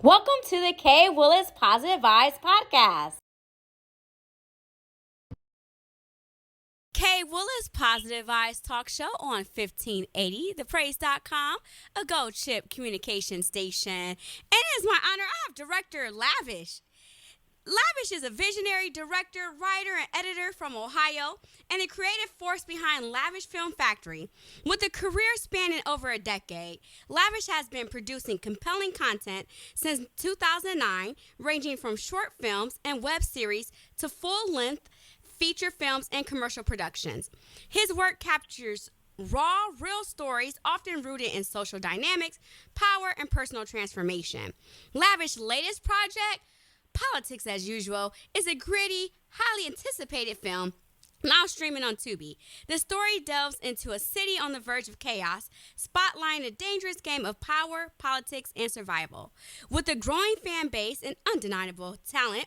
Welcome to the Kay Willis Positive Vibes Podcast. Kay Willis Positive Vibes Talk Show on 1580thepraise.com, a Gold Chip communication station. And it is my honor, I have director Lavish. Lavish is a visionary director, writer, and editor from Ohio, and the creative force behind Lavish Film Factory. With a career spanning over a decade, Lavish has been producing compelling content since 2009, ranging from short films and web series to full-length feature films and commercial productions. His work captures raw, real stories, often rooted in social dynamics, power, and personal transformation. Lavish's latest project, Politics as Usual, is a gritty, highly anticipated film now streaming on Tubi. The story delves into a city on the verge of chaos, spotlighting a dangerous game of power, politics, and survival. With a growing fan base and undeniable talent,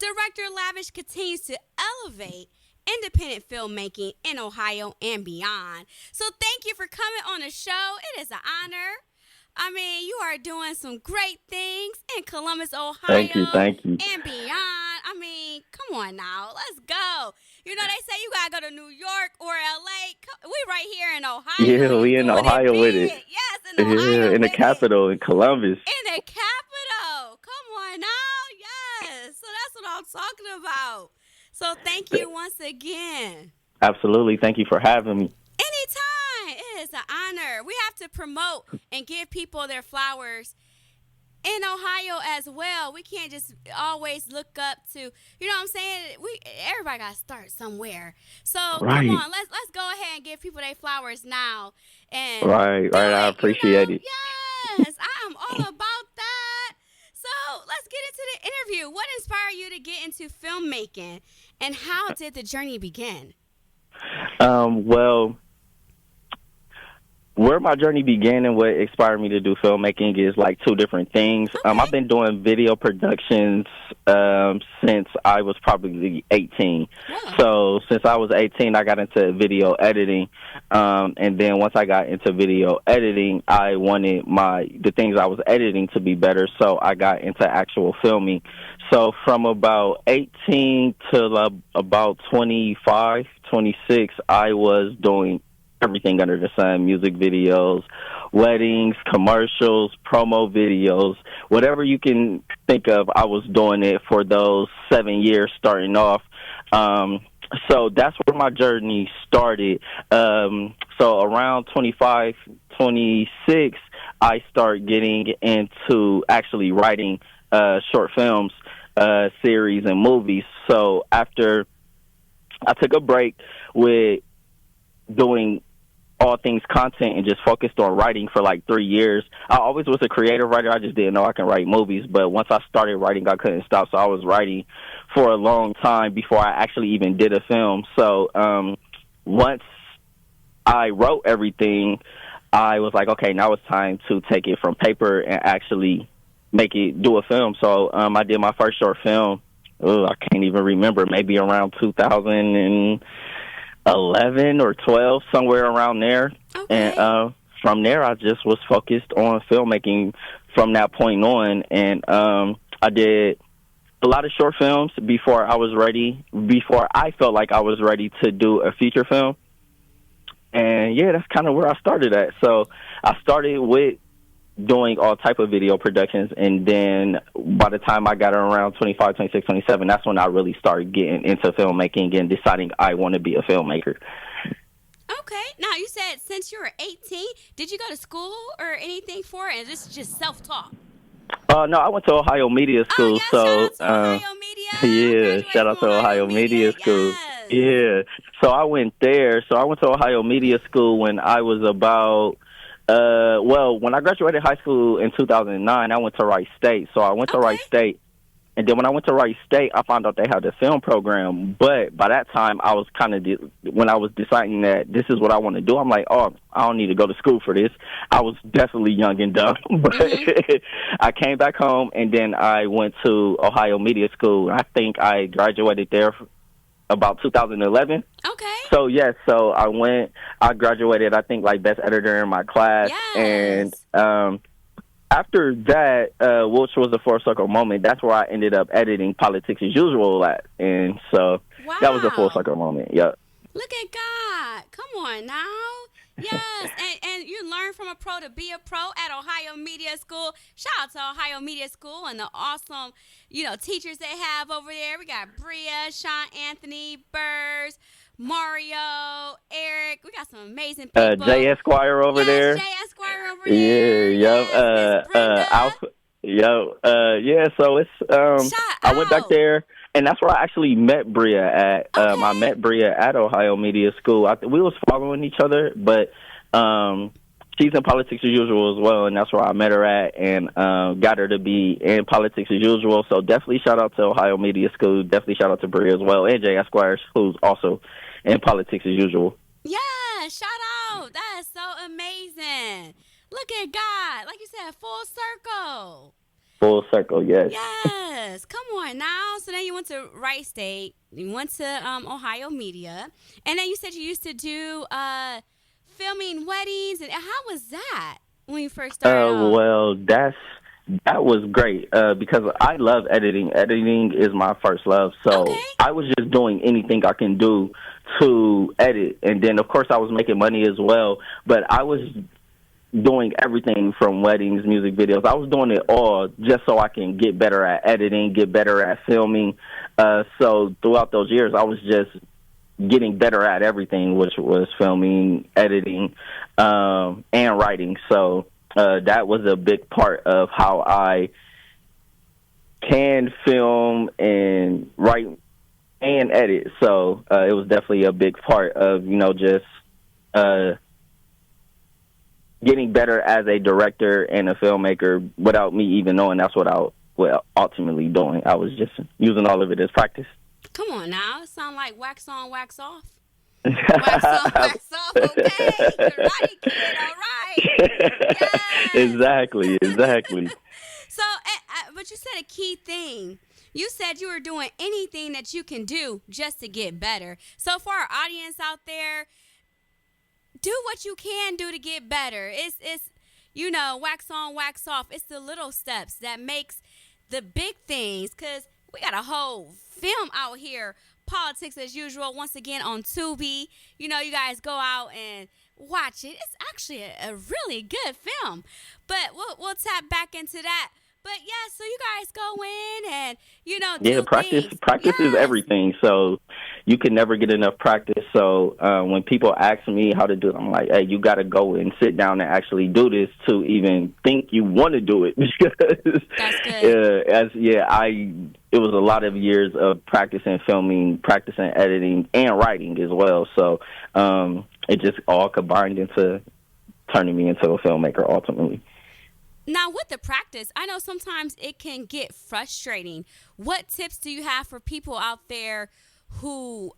director Lavish continues to elevate independent filmmaking in Ohio and beyond. So thank you for coming on the show. It is an honor. I mean, you are doing some great things in Columbus, Ohio. Thank you. And beyond. I mean, come on now. Let's go. You know, they say you got to go to New York or L.A. We right here in Ohio. Yeah, we in Ohio with it. Yes, in Ohio. Yeah, in the capital, in Columbus. In the capital. Come on now. Yes. So that's what I'm talking about. So thank you once again. Absolutely. Thank you for having me. Anytime. It is an honor. We have to promote and give people their flowers in Ohio as well. We can't just always look up to, you know what I'm saying? Everybody got to start somewhere. So Right. Come on, let's go ahead and give people their flowers now. And Right. I appreciate it. Yes, I am all about that. So let's get into the interview. What inspired you to get into filmmaking, and how did the journey begin? Well, where my journey began and what inspired me to do filmmaking is like two different things. Okay. I've been doing video productions since I was probably 18. Wow. So since I was 18, I got into video editing. And then once I got into video editing, I wanted the things I was editing to be better. So I got into actual filming. So from about 18 to about 25, 26, I was doing everything under the sun: music videos, weddings, commercials, promo videos, whatever you can think of. I was doing it for those 7 years starting off. So that's where my journey started. So around 25, 26, I start getting into actually writing short films, series, and movies. So after I took a break with doing all things content and just focused on writing for like 3 years. I always was a creative writer. I just didn't know I can write movies. But once I started writing, I couldn't stop. So I was writing for a long time before I actually even did a film. So once I wrote everything, I was like, okay, now it's time to take it from paper and actually do a film. So I did my first short film. I can't even remember, maybe around 2011 or 12, somewhere around there. Okay. And from there, I just was focused on filmmaking from that point on. And I did a lot of short films before I felt like I was ready to do a feature film. And yeah, that's kind of where I started at. So I started with doing all type of video productions, and then by the time I got around 25, 26, 27, that's when I really started getting into filmmaking and deciding I want to be a filmmaker. Okay. Now, you said since you were 18, did you go to school or anything for it? And this is just self-taught? No, I went to Ohio Media School. Yes, so shout out to Ohio Media. yeah, shout out to Ohio Media School. Yes. Yeah. So I went there. So I went to Ohio Media School when I was about when I graduated high school in 2009, I went to Wright State. So I went to Wright State. And then when I went to Wright State, I found out they had a film program. But by that time, I was when I was deciding that this is what I want to do, I'm like, oh, I don't need to go to school for this. I was definitely young and dumb. But I came back home, and then I went to Ohio Media School. I think I graduated there about 2011. Okay. So yes, I graduated, I think, like best editor in my class. Yes. And after that, which was the full circle moment, that's where I ended up editing Politics as Usual at, and so that was a full Wow. circle moment. Yep. Look at God. Come on now. Yes, and you learn from a pro to be a pro at Ohio Media School. Shout out to Ohio Media School and the awesome, teachers they have over there. We got Bria, Sean Anthony, Burrs, Mario, Eric. We got some amazing people. Jay Esquire over Yes, there. Jay Esquire over Yeah, there. yep. Yes, Miss Brenda. Alpha, yep. Yeah. So it's Shout I went back out. there, and that's where I actually met Bria at. I Okay. met Bria at Ohio Media School. We was following each other, but she's in Politics as Usual as well, and that's where I met her at, and got her to be in Politics as Usual. So definitely shout out to Ohio Media School. Definitely shout out to Bria as well, and Jay Esquire, who's also in Politics as Usual. Yeah, shout out. That is so amazing. Look at God. Like you said, full circle. Full circle, yes. Yes. Come on now. So then you went to Wright State. You went to Ohio Media. And then you said you used to do filming weddings. And how was that when you first started off? Well, that was great because I love editing. Editing is my first love, so Okay. I was just doing anything I can do to edit, and then of course I was making money as well. But I was doing everything from weddings, music videos. I was doing it all just so I can get better at editing, get better at filming. So throughout those years, I was just getting better at everything, which was filming, editing, and writing. So that was a big part of how I can film and write and edit. So it was definitely a big part of, just getting better as a director and a filmmaker without me even knowing that's what I was ultimately doing. I was just using all of it as practice. Come on now. It sounds like wax on, wax off. Wax on, wax off. Okay. Karate Kid. All right. Yes. Exactly. So, but you said a key thing. You said you were doing anything that you can do just to get better. So for our audience out there, do what you can do to get better. It's wax on, wax off. It's the little steps that makes the big things, because we got a whole film out here, Politics as Usual, once again on Tubi. You guys go out and watch it. It's actually a really good film. But we'll tap back into that. But yeah, so you guys go in and Yeah, do practice things. practice is Yes. everything. So you can never get enough practice. So when people ask me how to do it, I'm like, hey, you got to go and sit down and actually do this to even think you want to do it. Because That's good. it was a lot of years of practicing filming, practicing editing, and writing as well. So it just all combined into turning me into a filmmaker ultimately. Now, with the practice, I know sometimes it can get frustrating. What tips do you have for people out there who,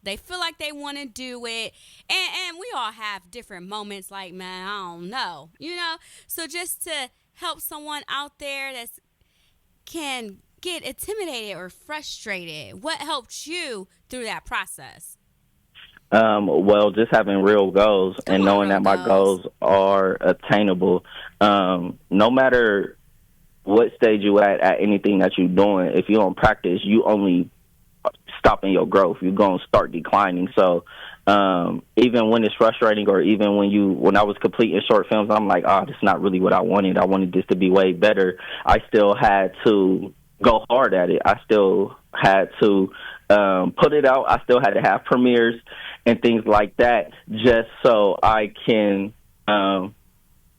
they feel like they want to do it, and we all have different moments like, man, I don't know, So just to help someone out there that can get intimidated or frustrated, what helped you through that process? Well, just having real goals and knowing real that my goals. goals are attainable. No matter what stage you at anything that you're doing, if you don't practice, you only stopping your growth. You're going to start declining. So even when it's frustrating, or even when I was completing short films, I'm like, that's not really what I wanted. I wanted this to be way better. I still had to go hard at it. I still had to put it out. I still had to have premieres and things like that just so I can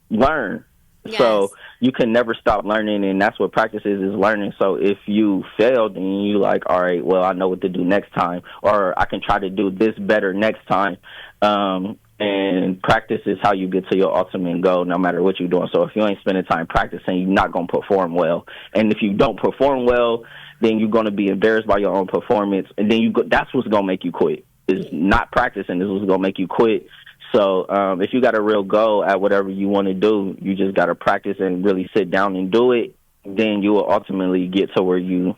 learn. Yes. So you can never stop learning, and that's what practice is learning. So if you failed and you like, all right, well, I know what to do next time, or I can try to do this better next time. And practice is how you get to your ultimate goal, no matter what you're doing. So if you ain't spending time practicing, you're not going to perform well. And if you don't perform well, then you're going to be embarrassed by your own performance, and then that's what's going to make you quit. Is not practicing is what's going to make you quit. So if you got a real goal at whatever you want to do, you just got to practice and really sit down and do it. Then you will ultimately get to where you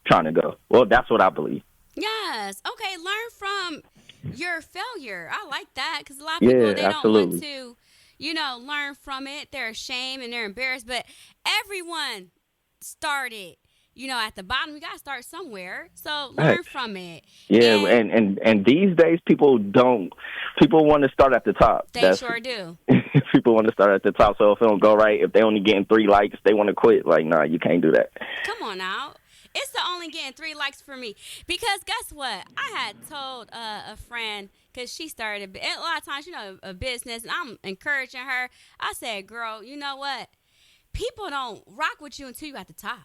trying to go. Well, that's what I believe. Yes. Okay. Learn from your failure. I like that, because a lot of people, they Yeah, don't want absolutely. to, learn from it. They're ashamed and they're embarrassed, but everyone started, at the bottom. We got to start somewhere. So Right. learn from it. Yeah, And and these days people want to start at the top. they sure do. People want to start at the top. So if it don't go right, if they only getting 3 likes, they want to quit. Like, nah, you can't do that. Come on now. It's the only getting 3 likes for me. Because guess what? I had told a friend, because she started a lot of times, a business, and I'm encouraging her. I said, girl, you know what? People don't rock with you until you at the top.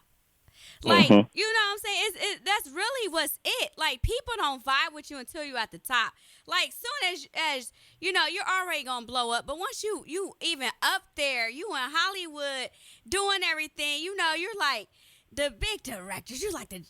Like, Mhm. you know what I'm saying? That's really what's it. Like, people don't vibe with you until you at the top. Like, soon as you're already going to blow up. But once you even up there, you in Hollywood doing everything, you're like the big directors. You're like the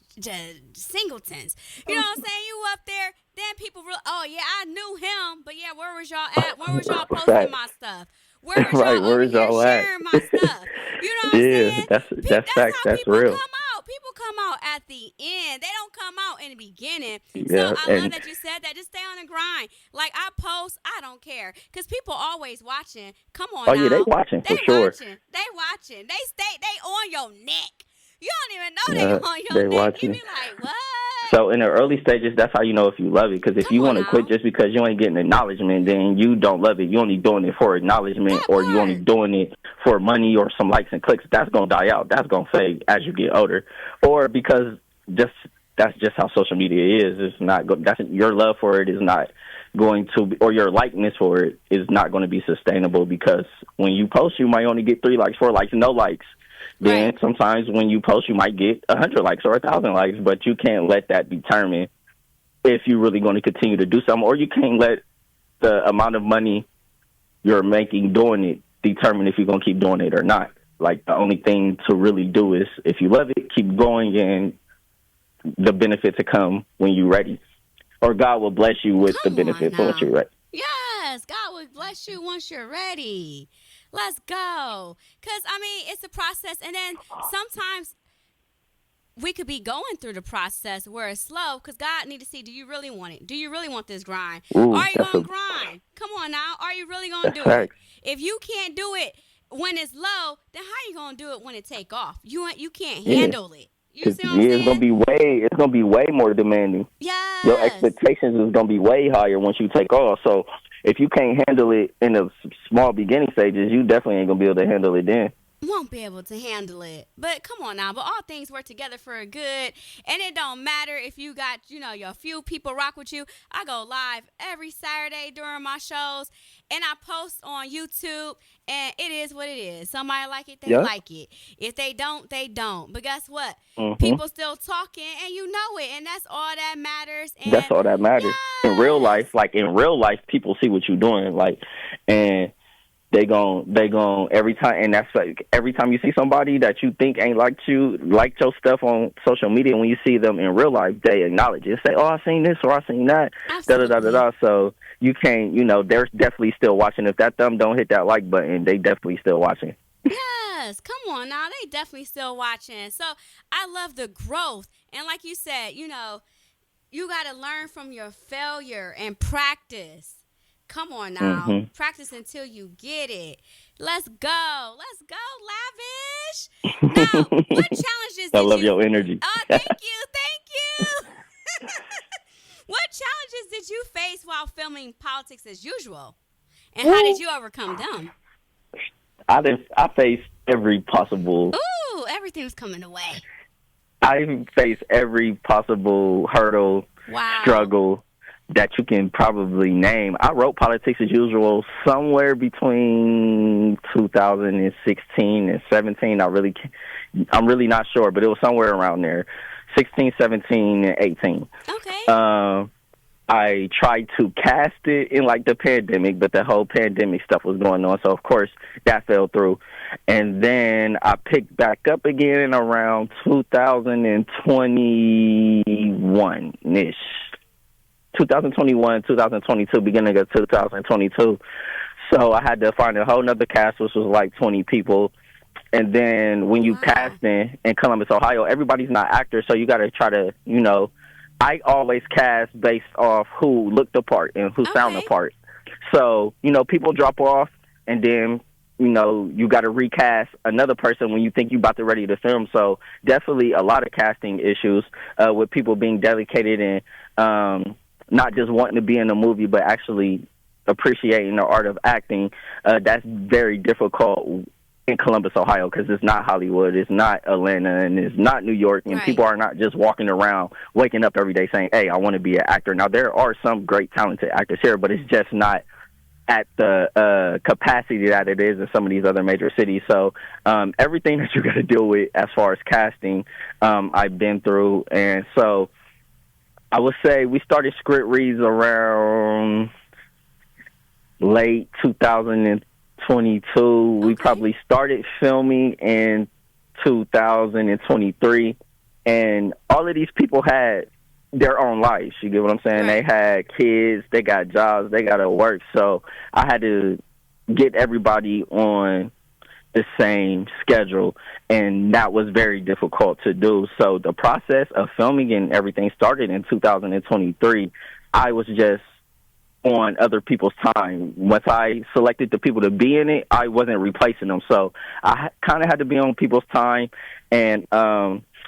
singletons. You know what I'm saying? You up there, then people oh, yeah, I knew him. But, yeah, where was y'all at? Where was y'all posting my stuff? Where was Right, y'all over where is here y'all at? sharing my stuff? You know what I'm Yeah, saying? that's facts. How That's people real. come out. People come out at the end. They don't come out in the beginning. So Yeah, I love and that you said that. Just stay on the grind. Like, I post, I don't care. Because people always watching. Come on oh now. yeah, they watching They for sure. watching. They watching. They on your neck. You don't even know they on your They neck. You watching. be like, what? So in the early stages, that's how you know if you love it. Because if Come you on want to quit now. just because you ain't getting acknowledgement, then you don't love it. You only doing it for acknowledgement, That or you only part. doing it for money or some likes and clicks. That's gonna die out. That's gonna fade as you get older, or because that's just how social media is. It's not. That's your love for it is not going to, or your likeness for it is not going to be sustainable. Because when you post, you might only get 3 likes, 4 likes, no likes. Then Right. sometimes when you post, you might get 100 likes or 1,000 likes, but you can't let that determine if you're really going to continue to do something, or you can't let the amount of money you're making doing it determine if you're going to keep doing it or not. Like, the only thing to really do is, if you love it, keep going, and the benefits will come when you're ready. Or God will bless you with the Come on benefits once now. you're ready. Yes, God will bless you once you're ready. Let's go. Because, it's a process. And then sometimes we could be going through the process where it's slow because God need to see, do you really want it? Do you really want this grind? Ooh, Are you going to grind? Come on now. Are you really going to that's do it? facts. If you can't do it when it's low, then how you going to do it when it take off? You can't Yeah. handle it. You Cause see what I'm it's saying? gonna be way more demanding. Your Yes. expectations is gonna be way higher once you take off. So if you can't handle it in the small beginning stages, you definitely ain't gonna be able to handle it then. Won't be able to handle it. But come on now. But all things work together for a good. And it don't matter if you got, your few people rock with you. I go live every Saturday during my shows. And I post on YouTube. And it is what it is. Somebody like it, they Yeah. like it. If they don't, they don't. But guess what? Mhm. People still talking and you know it. And that's all that matters. That's And all that matters. yes. In real life, people see what you're doing, and they gon' every time, and that's like every time you see somebody that you think ain't like your stuff on social media, when you see them in real life, they acknowledge it. Say, "Oh, I seen this or I seen that." Da da da da Absolutely. da. So you can't, they're definitely still watching. If that thumb don't hit that like button, they definitely still watching. Yes, come on now. They definitely still watching. So I love the growth. And like you said, you got to learn from your failure and practice. Come on now. Mhm. Practice until you get it. Let's go. Let's go, Lavish. Now, what challenges I did love you. your energy. Oh, thank you. Thank you. What challenges did you face while filming Politics as Usual? And how did you overcome them? I faced every possible. Ooh, everything's coming away. I faced every possible hurdle, Wow. struggle that you can probably name. I wrote Politics as Usual somewhere between 2016 and 17. I'm really not sure, but it was somewhere around there. 16, 17, and 18. Okay. I tried to cast it in the pandemic, but the whole pandemic stuff was going on, so of course that fell through. And then I picked back up again around 2021-ish. 2021, 2022, beginning of 2022. So I had to find a whole nother cast, which was like 20 people. And then when you Wow. casting in Columbus, Ohio, everybody's not actors, so you got to try to, I always cast based off who looked the part and who sound the Okay. part. So, people drop off. and then you got to recast another person when you think you about to ready to film. So definitely a lot of casting issues with people being dedicated and not just wanting to be in a movie, but actually appreciating the art of acting. That's very difficult in Columbus, Ohio, because it's not Hollywood, it's not Atlanta, and it's not New York, and Right. people are not just walking around, waking up every day saying, hey, I want to be an actor. Now, there are some great talented actors here, but it's just not at the capacity that it is in some of these other major cities. So everything that you got to deal with as far as casting, I've been through. And so I would say we started script reads around late 2022. We probably started filming in 2023. And all of these people had their own lives. You get what I'm saying? Right. They had kids, they got jobs, they got to work. So I had to get everybody on the same schedule, and that was very difficult to do. So the process of filming and everything started in 2023. I was just on other people's time. Once I selected the people to be in it, I wasn't replacing them. So I kind of had to be on people's time, and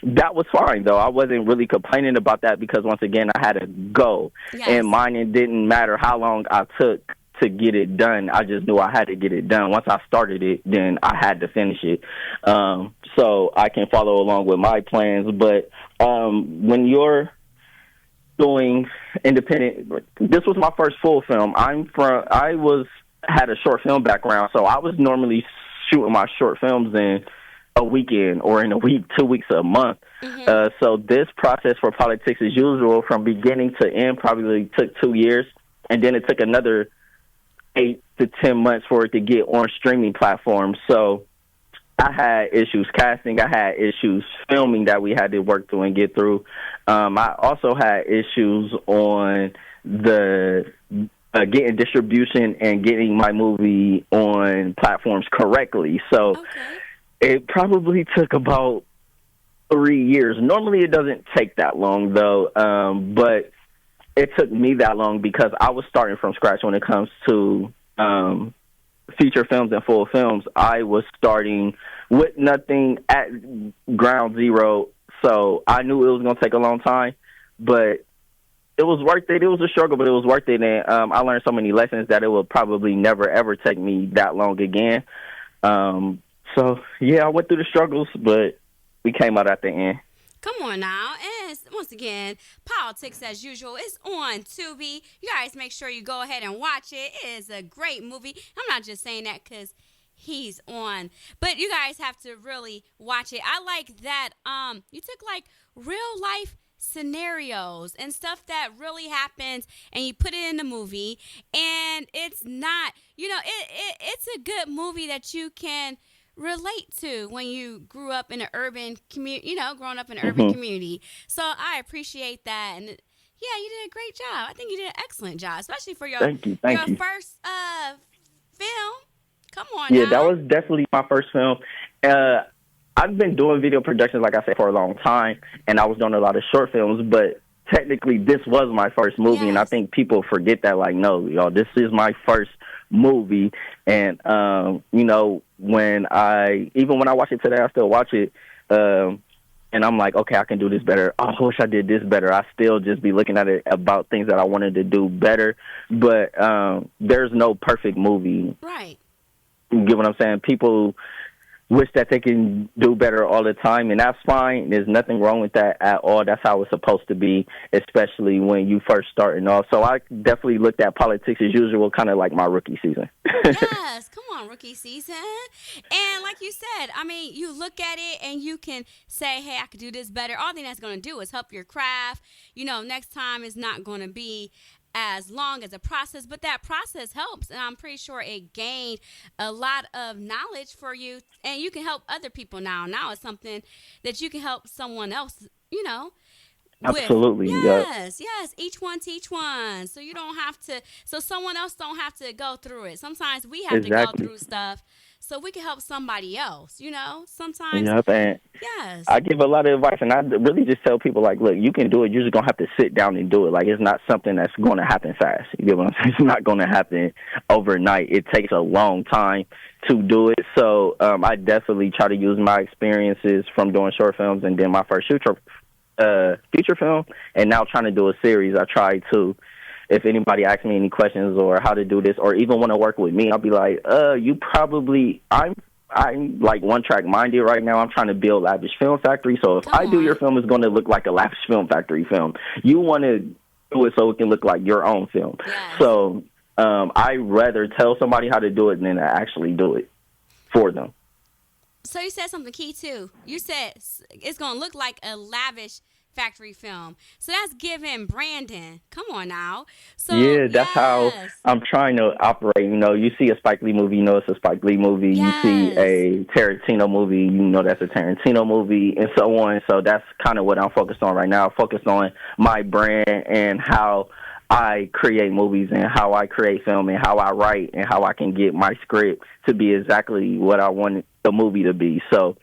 that was fine, though. I wasn't really complaining about that because, once again, I had to go. Yes. And mine, it didn't matter how long I took to get it done. I just knew I had to get it done. Once I started it, then I had to finish it. So I can follow along with my plans. But when you're doing independent, this was my first full film. Had a short film background, so I was normally shooting my short films in a weekend or in a week, 2 weeks, a month. Mm-hmm. So this process for Politics as Usual from beginning to end probably took 2 years, and then it took another 8 to 10 months for it to get on streaming platforms. So I had issues casting. I had issues filming that we had to work through and get through. I also had issues on the getting distribution and getting my movie on platforms correctly. So it probably took about 3 years. Normally it doesn't take that long, though, but it took me that long because I was starting from scratch when it comes to feature films and full films. I was starting with nothing at ground zero, so I knew it was going to take a long time, but it was worth it. It was a struggle, but it was worth it, and I learned so many lessons that it will probably never, ever take me that long again. So, yeah, I went through the struggles, but we came out at the end. Come on now. And once again, Politics as Usual is on Tubi. You guys make sure you go ahead and watch it. It is a great movie. I'm not just saying that because he's on, but you guys have to really watch it. I like that you took like real life scenarios and stuff that really happens and you put it in the movie, and it's not, it's a good movie that you can relate to when you grew up in an urban community, growing up in an urban community. So I appreciate that. And yeah, you did a great job. I think you did an excellent job, especially for your Thank you. first film. Come on Yeah, now. that was definitely my first film. I've been doing video productions, like I said, for a long time, and I was doing a lot of short films, but technically this was my first movie, and I think people forget that, like, no, y'all, this is my first movie. And when I watch it today, I still watch it, and I'm like, okay, I can do this better. Oh, I wish I did this better. I still just be looking at it about things that I wanted to do better, but there's no perfect movie. Right. You get what I'm saying? People wish that they can do better all the time, and that's fine. There's nothing wrong with that at all. That's how it's supposed to be, especially when you first starting off. So I definitely looked at Politics as Usual kind of like my rookie season. Yes, come on, rookie season. And like you said, I mean, you look at it and you can say, hey, I could do this better. All thing that's going to do is help your craft. Next time is not going to be as long as a process, but that process helps, and I'm pretty sure it gained a lot of knowledge for you, and you can help other people now. Now it's something that you can help someone else, Absolutely. With. Yes, each one teach one. So you don't have to, so someone else don't have to go through it. Sometimes we have to go through stuff so we can help somebody else. Sometimes. Yep, and Yes. I give a lot of advice, and I really just tell people, like, look, you can do it. You're just gonna have to sit down and do it. Like, it's not something that's going to happen fast. You get what I'm saying? It's not going to happen overnight. It takes a long time to do it. So I definitely try to use my experiences from doing short films, and then my first feature film, and now trying to do a series. I try to. If anybody asks me any questions or how to do this, or even want to work with me, I'll be like, I'm like one track minded right now. I'm trying to build Lavish Film Factory. So if Come I do on. your film, it's going to look like a Lavish Film Factory film. You want to do it so it can look like your own film. Yes. So I rather tell somebody how to do it than to actually do it for them. So you said something key too. You said it's gonna look like a lavish factory film. So that's giving Brandon. Come on now. So Yeah, that's how yes. I'm trying to operate. You see a Spike Lee movie, it's a Spike Lee movie. Yes. You see a Tarantino movie, that's a Tarantino movie, and so on. So that's kind of what I'm focused on right now. Focused on my brand and how I create movies and how I create film and how I write and how I can get my script to be exactly what I want the movie to be. So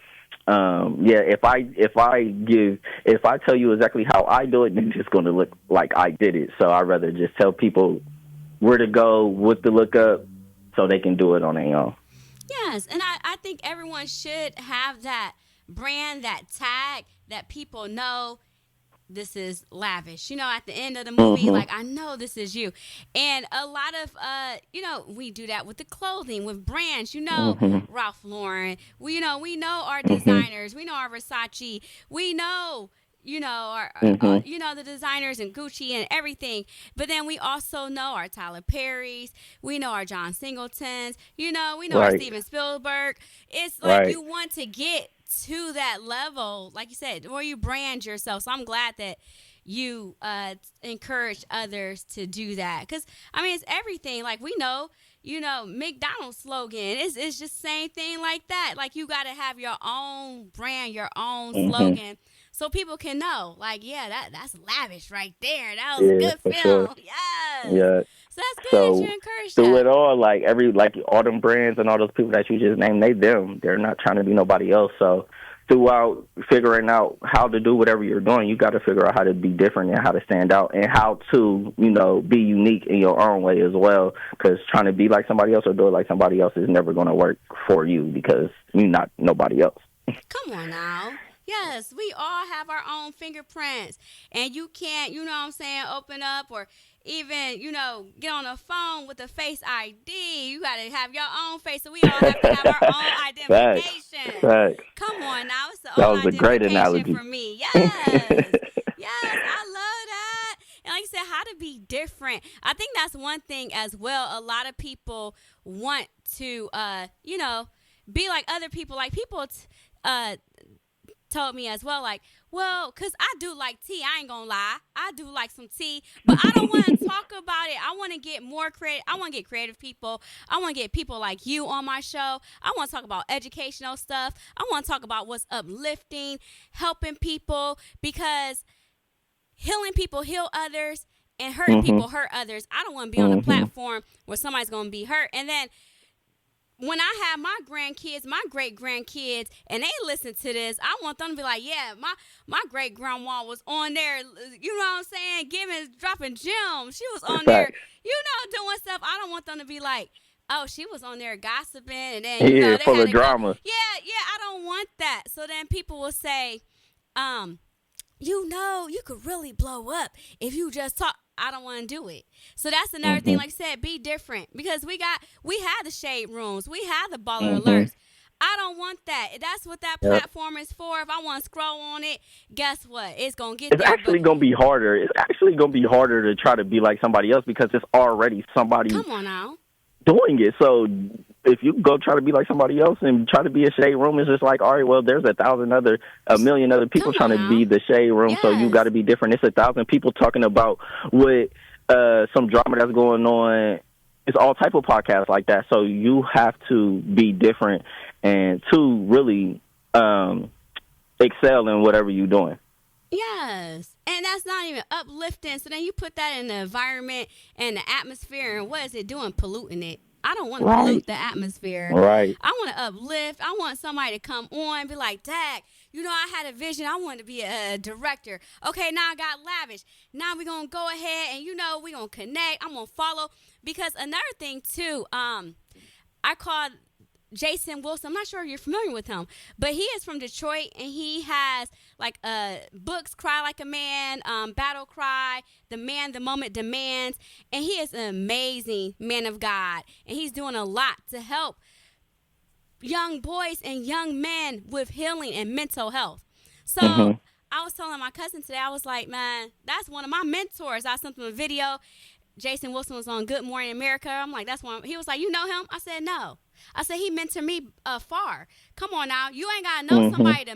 if I tell you exactly how I do it, then it's going to look like I did it. So I'd rather just tell people where to go, what to look up, so they can do it on their own. Yes, and I think everyone should have that brand, that tag that people know this is lavish. At the end of the movie, like, I know this is you. And a lot of, we do that with the clothing, with brands, Ralph Lauren. We know our designers. We know our Versace. We know, our, the designers and Gucci and everything. But then we also know our Tyler Perry's. We know our John Singletons. We know our Right. Steven Spielberg. It's like Right. you want to get to that level, like you said, where you brand yourself. So I'm glad that you encourage others to do that, because it's everything. Like, we know, McDonald's slogan is just same thing like that. Like, you got to have your own brand, your own slogan, so people can know, like, yeah, that's lavish right there. That was a good for film. sure. Yes. Yeah. So that's good So that you encourage through that. it all, like all them brands and all those people that you just named, they're not trying to be nobody else. So throughout figuring out how to do whatever you're doing, you got to figure out how to be different and how to stand out and how to, be unique in your own way as well. Because trying to be like somebody else or do it like somebody else is never going to work for you, because you're not nobody else. Come on now. Yes, we all have our own fingerprints, and you can't, open up or even, get on a phone with a Face ID. You got to have your own face, so we all have to have our own identification. Facts. Come on now, it's the That own was a great identification analogy. for me. Yes, yes, I love that. And like you said, how to be different. I think that's one thing as well. A lot of people want to, be like other people. Like, people, told me as well, like, well, because I do like tea. I ain't gonna lie. I do like some tea, but I don't want to talk about it. I want to get more creative. I want to get creative people. I want to get people like you on my show. I want to talk about educational stuff. I want to talk about what's uplifting, helping people, because healing people heal others, and hurting people hurt others. I don't want to be on a platform where somebody's going to be hurt. And then when I have my grandkids, my great grandkids, and they listen to this, I want them to be like, yeah, my great grandma was on there, you know what I'm saying, dropping gems. She was on there, doing stuff. I don't want them to be like, oh, she was on there gossiping, and then they full had of drama. Yeah, I don't want that. So then people will say, you could really blow up if you just talk. I don't want to do it. So that's another thing. Like I said, be different, because we have the shade rooms, we have the baller alerts. I don't want that. That's what that platform is for. If I want to scroll on it, guess what? It's gonna get. It's actually gonna be harder. It's actually gonna be harder to try to be like somebody else, because it's already somebody. Come on now. Doing it. So if you go try to be like somebody else and try to be a shade room, it's just like, all right, well, there's a million other people trying to be the shade room. Yes. So you got to be different. It's 1,000 people talking about what some drama that's going on. It's all type of podcasts like that. So you have to be different and to really excel in whatever you're doing. Yes. And that's not even uplifting. So then you put that in the environment and the atmosphere, and what is it doing? Polluting it. I don't want to Right. pollute the atmosphere. Right. I want to uplift. I want somebody to come on and be like, Dag, I had a vision. I wanted to be a director. Okay, now I got Lavish. Now we're going to go ahead and, we're going to connect. I'm going to follow. Because another thing, too, I called Jason Wilson. I'm not sure if you're familiar with him, but he is from Detroit, and he has like books, Cry Like a Man, Battle Cry, The Man, The Moment Demands, and he is an amazing man of God, and he's doing a lot to help young boys and young men with healing and mental health. So I was telling my cousin today, I was like, man, that's one of my mentors. I sent him a video. Jason Wilson was on Good Morning America. I'm like, that's one. He was like, you know him? I said, no. I said, he mentored me far. Come on now. You ain't got to know somebody to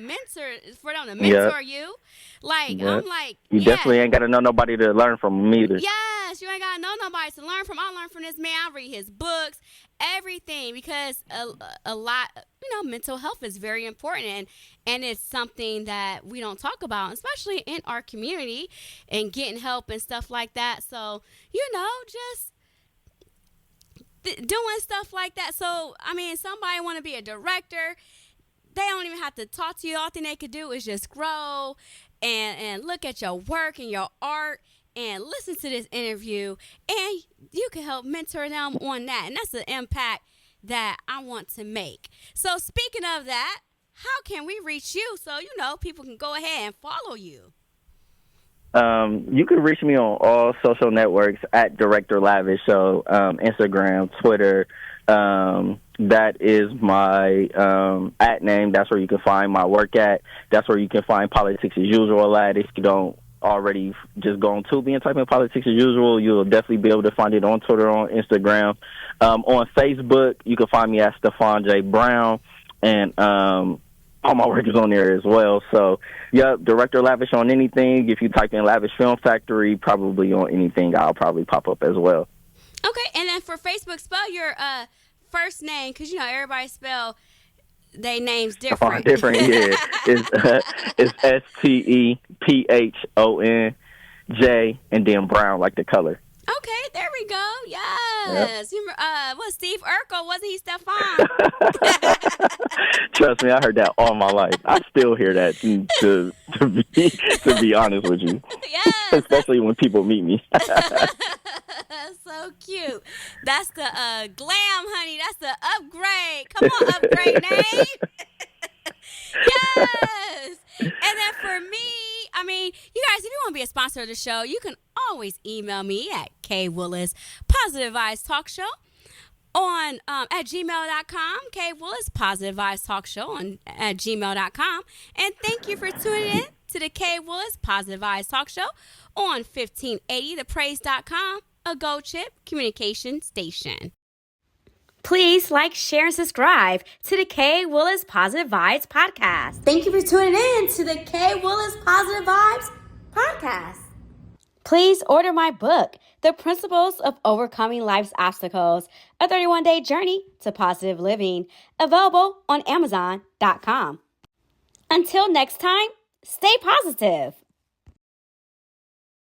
for them to mentor you. Like, I'm like, you definitely ain't got to know nobody to learn from either. Yes, you ain't got to know nobody to learn from. I learned from this man. I read his books, everything, because a lot, mental health is very important. And it's something that we don't talk about, especially in our community and getting help and stuff like that. So, just doing stuff like that. So, somebody want to be a director, they don't even have to talk to you. All thing they could do is just scroll and look at your work and your art and listen to this interview, and you can help mentor them on that. And that's the impact that I want to make. So speaking of that, how can we reach you so, people can go ahead and follow you? You can reach me on all social networks at Director Lavish. So Instagram, Twitter. That is my at name. That's where you can find my work at. That's where you can find Politics as Usual at. If you don't already, just go on Tubi and type in Politics as Usual. You'll definitely be able to find it on Twitter, on Instagram. On Facebook, you can find me at Stephon J. Brown. And all my work is on there as well. So, Director Lavish on anything. If you type in Lavish Film Factory, probably on anything, I'll probably pop up as well. Okay, and then for Facebook, spell your first name, because, everybody spell their names different. Different, yeah. It's STEPHONJ and then Brown, like the color. Okay, there we go. Yes. Yep. Steve Urkel, wasn't he Stephon? Trust me, I heard that all my life. I still hear that, to be honest with you. Yes. Especially when people meet me. So cute. That's the glam, honey. That's the upgrade. Come on, upgrade name. Yes. And then for me, you guys, if you want to be a sponsor of the show, you can always email me at kwillis Positive Vibes Talk Show on at gmail.com. K Willis Positive Vibes Talk Show at gmail.com. And thank you for tuning in to the K Willis Positive Vibes Talk Show on 1580thepraise.com, a Gold Chip communication station. Please like, share, and subscribe to the K Willis Positive Vibes podcast. Thank you for tuning in to the K Willis Positive Vibes podcast. Please order my book, The Principles of Overcoming Life's Obstacles, a 31-day journey to positive living, available on Amazon.com. Until next time, stay positive.